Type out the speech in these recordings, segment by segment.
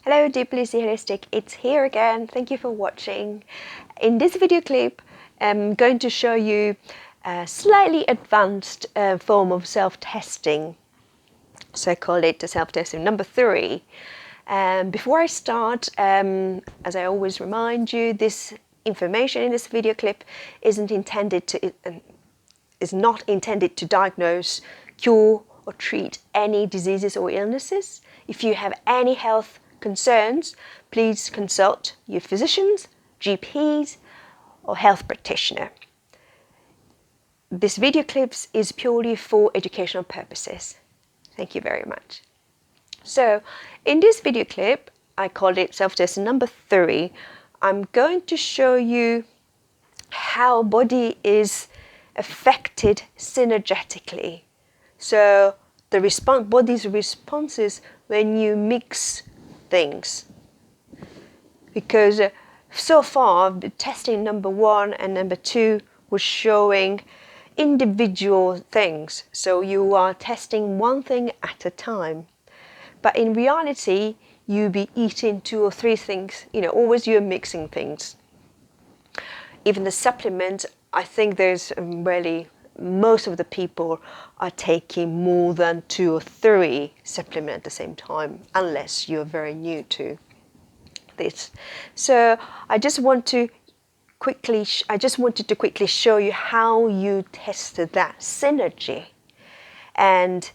Hello Deeply Holistic, it's here again. Thank you for watching. In this video clip, I'm going to show you a slightly advanced form of self-testing. So I call it the self-testing number 3. Before I start, as I always remind you, this information in this video clip is not intended to diagnose, cure or treat any diseases or illnesses. If you have any health concerns, please consult your physicians, GPs or health practitioner. This video clip is purely for educational purposes. Thank you very much. So in this video clip, I called it self-testing number 3. I'm going to show you how body is affected synergetically. So the body's responses when you mix things. Because so far, the testing number 1 and number 2 was showing individual things. So you are testing one thing at a time. But in reality, you be eating 2 or 3 things. Always you're mixing things. Even the supplement, I think there's really, most of the people are taking more than 2 or 3 supplements at the same time, unless you're very new to this. So I just wanted to quickly show you how you tested that synergy, and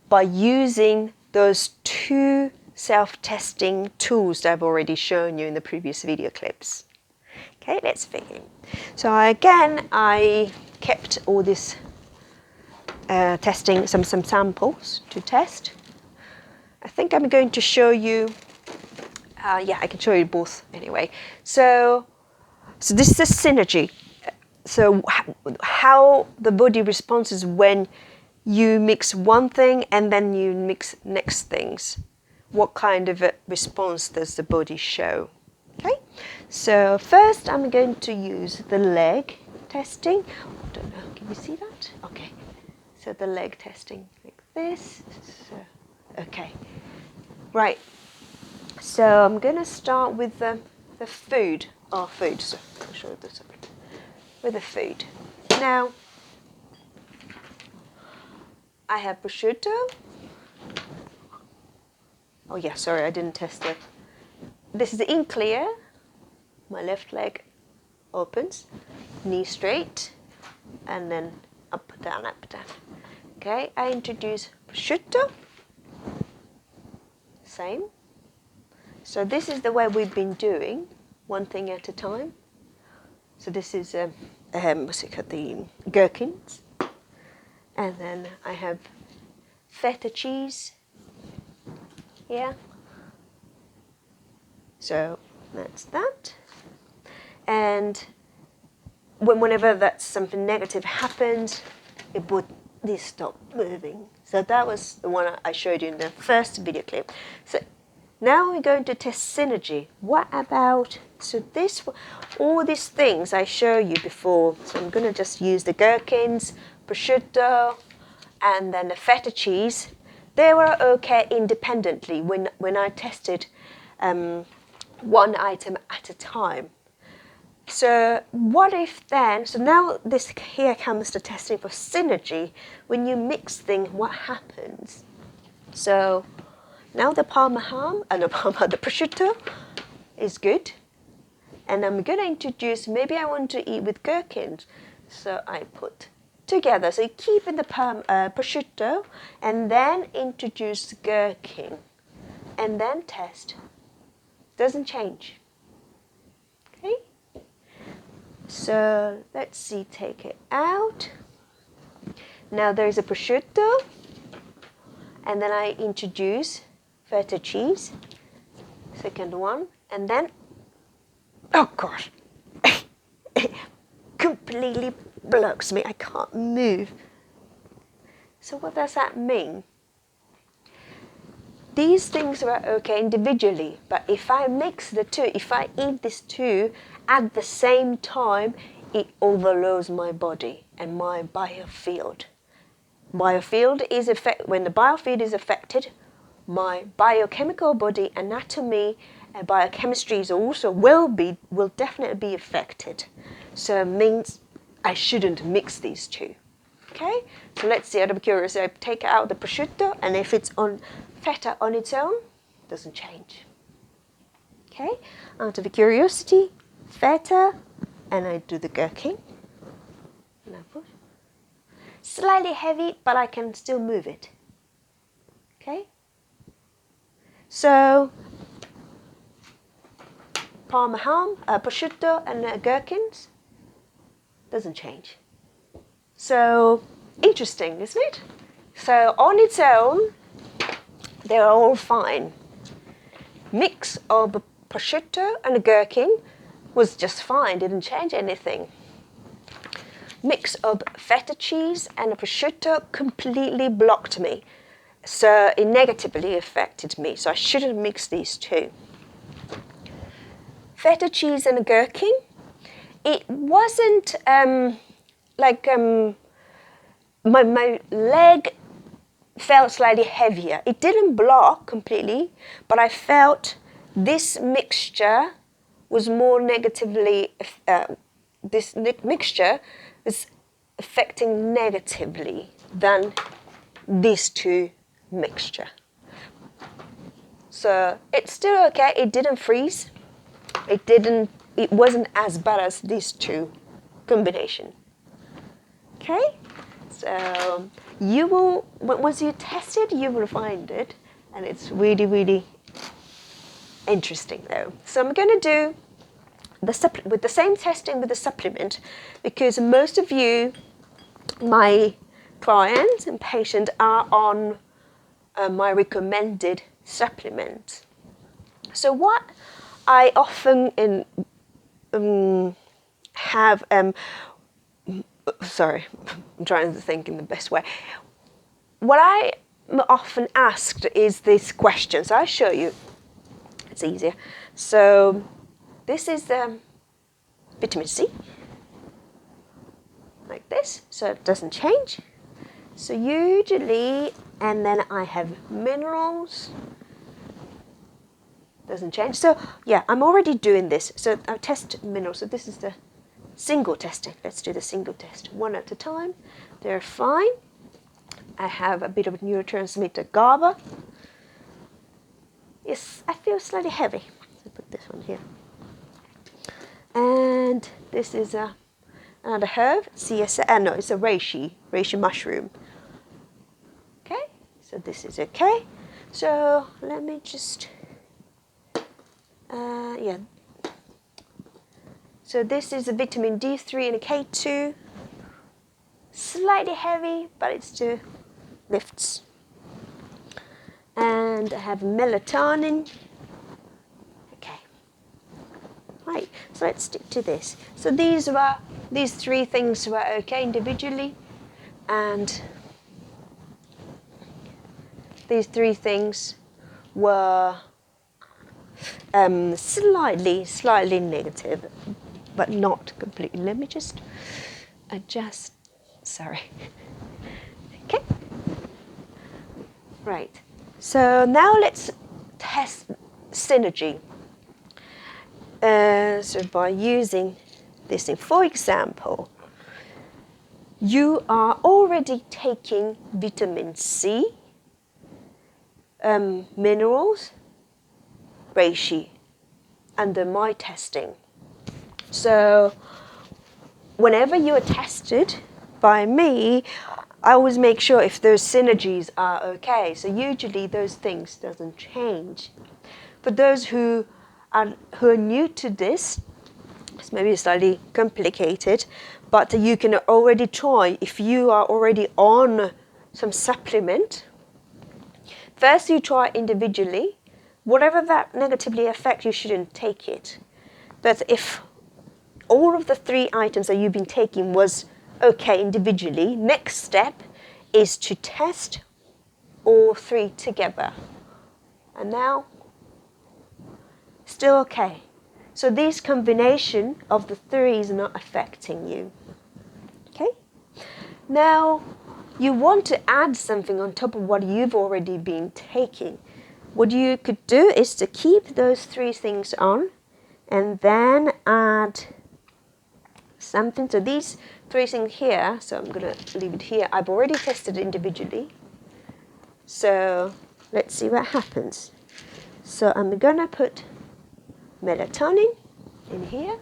by using those 2 self-testing tools that I've already shown you in the previous video clips. Okay, let's begin. So again, I kept all this testing, some samples to test. I think I'm going to show you, I can show you both anyway. So this is a synergy. So how the body responds when you mix one thing and then you mix next things. What kind of a response does the body show? Okay, so first I'm going to use the leg testing. I don't know, can you see that? Okay, so the leg testing like this. So, okay, right. So I'm going to start with the food. So I'll show you this with the food. Now, I have prosciutto. Oh yeah, sorry, I didn't test it. This is in clear. My left leg opens, knee straight, and then up, down, up, down. Okay, I introduce prosciutto. Same. So this is the way we've been doing, one thing at a time. So this is what's it called, the gherkins, and then I have feta cheese. Yeah. So that's that. And whenever that something negative happens, it would stop moving. So that was the one I showed you in the first video clip. So now we're going to test synergy. What about, so all these things I showed you before. So I'm going to just use the gherkins, prosciutto, and then the feta cheese. They were okay independently when I tested one item at a time. So what if then, so now here comes the testing for synergy. When you mix things, what happens? So now the the prosciutto is good. And I'm going to introduce, maybe I want to eat with gherkins. So I put together. So you keep in the prosciutto and then introduce the gherkin and then test. Doesn't change. Okay? So let's see, take it out. Now there's a prosciutto, and then I introduce feta cheese, second one, and then, oh gosh, it completely blocks me, I can't move. So what does that mean? These things are okay individually, but if I mix the 2, if I eat these 2 at the same time, it overloads my body and my biofield. When the biofield is affected, my biochemical body anatomy and biochemistry is also will definitely be affected. So it means I shouldn't mix these two. Okay, so let's see. Out of curiosity, I take out the prosciutto, and if it's on feta on its own, doesn't change. Okay, out of curiosity, feta, and I do the gherkin. And I push. Slightly heavy, but I can still move it. Okay, so Parmesan, prosciutto, and gherkins doesn't change. So interesting, isn't it? So on its own, they're all fine. Mix of prosciutto and gherkin was just fine, didn't change anything. Mix of feta cheese and prosciutto completely blocked me. So it negatively affected me. So I shouldn't mix these two. Feta cheese and gherkin, it wasn't my leg felt slightly heavier. It didn't block completely, but I felt this mixture was more negatively, this mixture is affecting negatively than these two mixture. So it's still okay. It didn't freeze. It wasn't as bad as these two combination. Okay, so you will, once you test it, you will find it, and it's really, really interesting though. So I'm going to do with the same testing with the supplement, because most of you, my clients and patients, are on my recommended supplement. So what I often have, sorry, I'm trying to think in the best way. What I often asked is this question. So I'll show you. It's easier. So this is vitamin C, like this. So it doesn't change. So usually, and then I have minerals. Doesn't change. So yeah, I'm already doing this. So I test minerals. So this is the single testing. Let's do the single test one at a time. They're fine. I have a bit of neurotransmitter GABA. Yes, I feel slightly heavy. I'll put this one here. And this is another herb, CSA. No, it's a reishi mushroom. Okay, so this is okay. So let me just, yeah. So this is a vitamin D3 and a K2. Slightly heavy, but it still lifts. And I have melatonin. Okay. Right, so let's stick to this. So these three things were okay individually, and these three things were slightly negative, but not completely. Let me just adjust. Sorry. Okay. Right. So now let's test synergy. So by using this thing, for example, you are already taking vitamin C, minerals, reishi, under my testing. So whenever you are tested by me, I always make sure if those synergies are okay. So usually those things doesn't change. For those who are new to this, it's maybe slightly complicated, but you can already try if you are already on some supplement. First you try individually. Whatever that negatively affects, you shouldn't take it. But if all of the three items that you've been taking was okay individually, next step is to test all three together. And now, still okay. So this combination of the three is not affecting you. Okay? Now, you want to add something on top of what you've already been taking. what you could do is to keep those three things on and then add something. So these three things here, so I'm going to leave it here. I've already tested individually. So let's see what happens. So I'm going to put melatonin in here.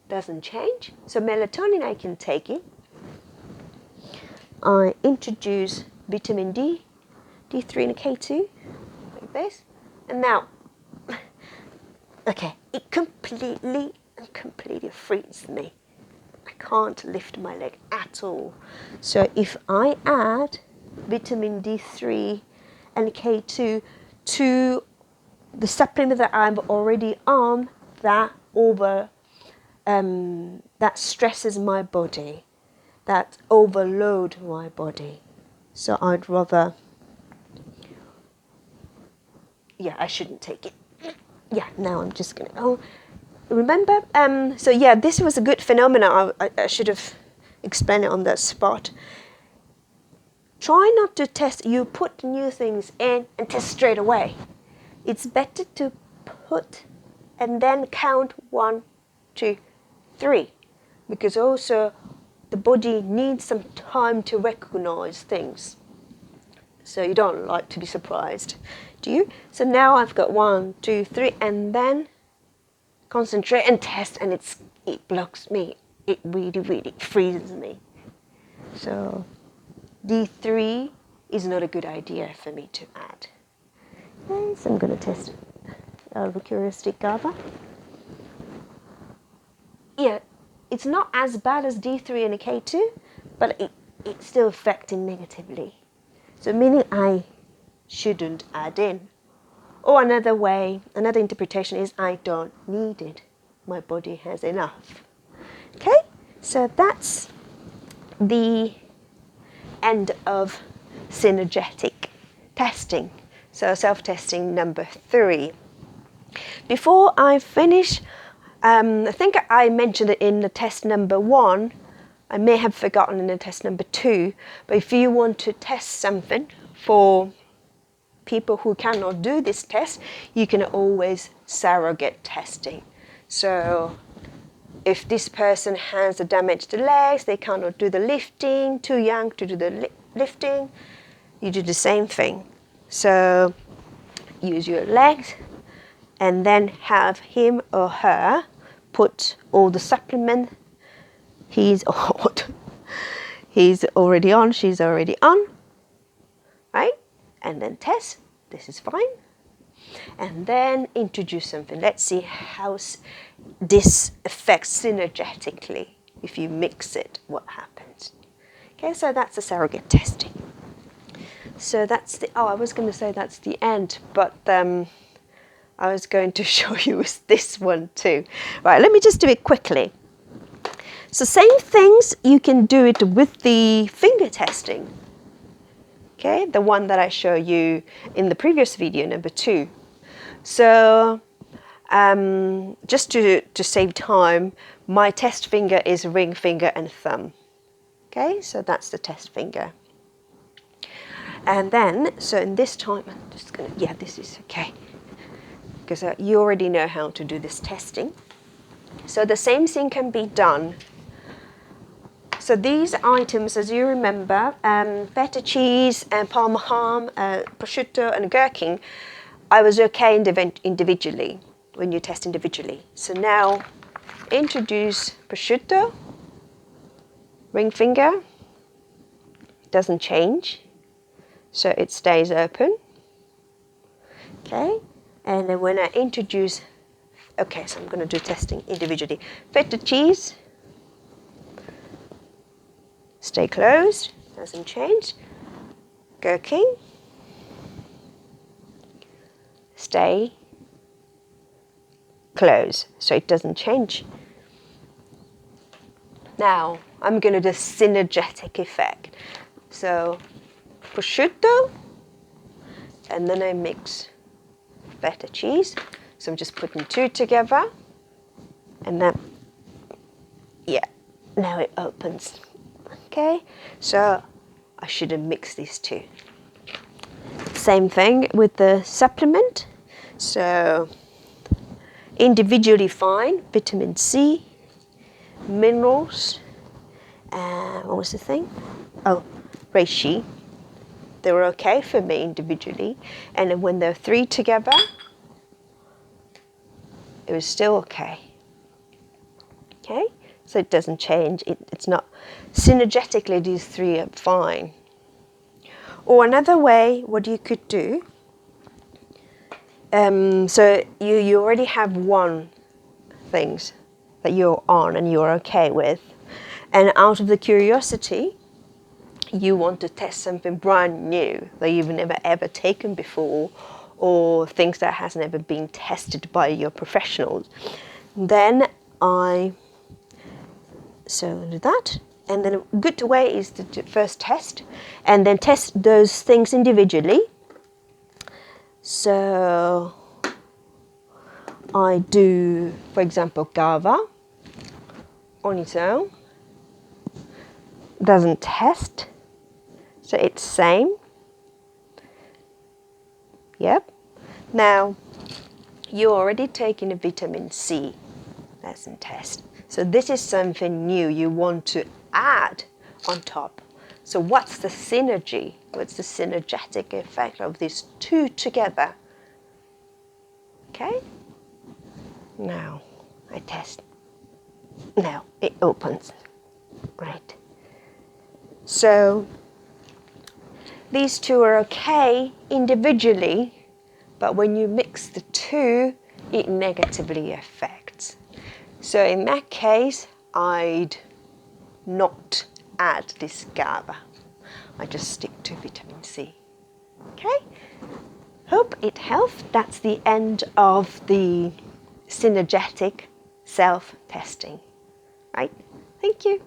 Doesn't change. So melatonin I can take in. I introduce vitamin D, D3 and K2, like this. And now, okay, it completely frees me. I can't lift my leg at all. So if I add vitamin D3 and K2 to the supplement that I'm already on, that stresses my body, that overload my body. So I'd rather, yeah, I shouldn't take it. Yeah, now I'm just gonna, remember, so yeah, this was a good phenomenon. I should have explained it on the spot. Try not to test, you put new things in and test straight away. It's better to put and then count 1, 2, 3, because also the body needs some time to recognize things. So you don't like to be surprised, do you? So now I've got 1, 2, 3, and then concentrate and test, and it blocks me. It really freezes me. So D3 is not a good idea for me to add. Okay, so I'm going to test curiosity GABA. Yeah, it's not as bad as D3 and K2, but it's still affecting negatively. So meaning I shouldn't add in. Or another way, another interpretation is I don't need it. My body has enough. Okay, so that's the end of synergetic testing. So self-testing number 3. Before I finish, I think I mentioned it in the test number 1. I may have forgotten in the test number 2, but if you want to test something for people who cannot do this test, you can always surrogate testing. So if this person has a damaged legs, they cannot do the lifting, too young to do the lifting, you do the same thing. So use your legs and then have him or her put all the supplement he's already on, she's already on, right? And then test, this is fine. And then introduce something. Let's see how this affects synergetically. If you mix it, what happens? Okay, so that's the surrogate testing. So that's the, I was going to say that's the end, but I was going to show you this one too. Right, let me just do it quickly. So same things, you can do it with the finger testing. Okay, the one that I showed you in the previous video, number 2. So just to save time, my test finger is ring finger and thumb. Okay, so that's the test finger. And then, so in this time, I'm just gonna, yeah, this is okay. Because you already know how to do this testing. So the same thing can be done. So these items, as you remember, feta cheese and parmesan, prosciutto and gherkin, I was okay individually, when you test individually. So now introduce prosciutto, ring finger, doesn't change, so it stays open. Okay, and then when I introduce, okay, so I'm going to do testing individually. Feta cheese, stay closed, doesn't change. Gherkin, stay closed, so it doesn't change. Now I'm going to do synergetic effect. So prosciutto, and then I mix feta cheese. So I'm just putting 2 together, and then, yeah, now it opens. Okay, so I should have mixed these 2. same thing with the supplement. So individually fine, vitamin C, minerals, what was the thing? Oh, reishi. They were okay for me individually. And then when they're 3 together, it was still okay. Okay, so it doesn't change. It's not synergetically, these 3 are fine. Or another way, what you could do, so you already have one things that you're on and you're okay with, and out of the curiosity, you want to test something brand new that you've never ever taken before, or things that has never been tested by your professionals. Then so do that. And then a good way is to first test, and then test those things individually. So I do, for example, guava on its own. Doesn't test, so it's same. Yep. Now, you're already taking a vitamin C. Doesn't test. So this is something new you want to add on top. So what's the synergy? What's the synergetic effect of these 2 together? Okay. Now I test. Now it opens. Right. So these 2 are okay individually, but when you mix the 2, it negatively affects. So in that case, I'd not add this GABA. I just stick to vitamin C. Okay? Hope it helped. That's the end of the synergetic self-testing. Right? Thank you.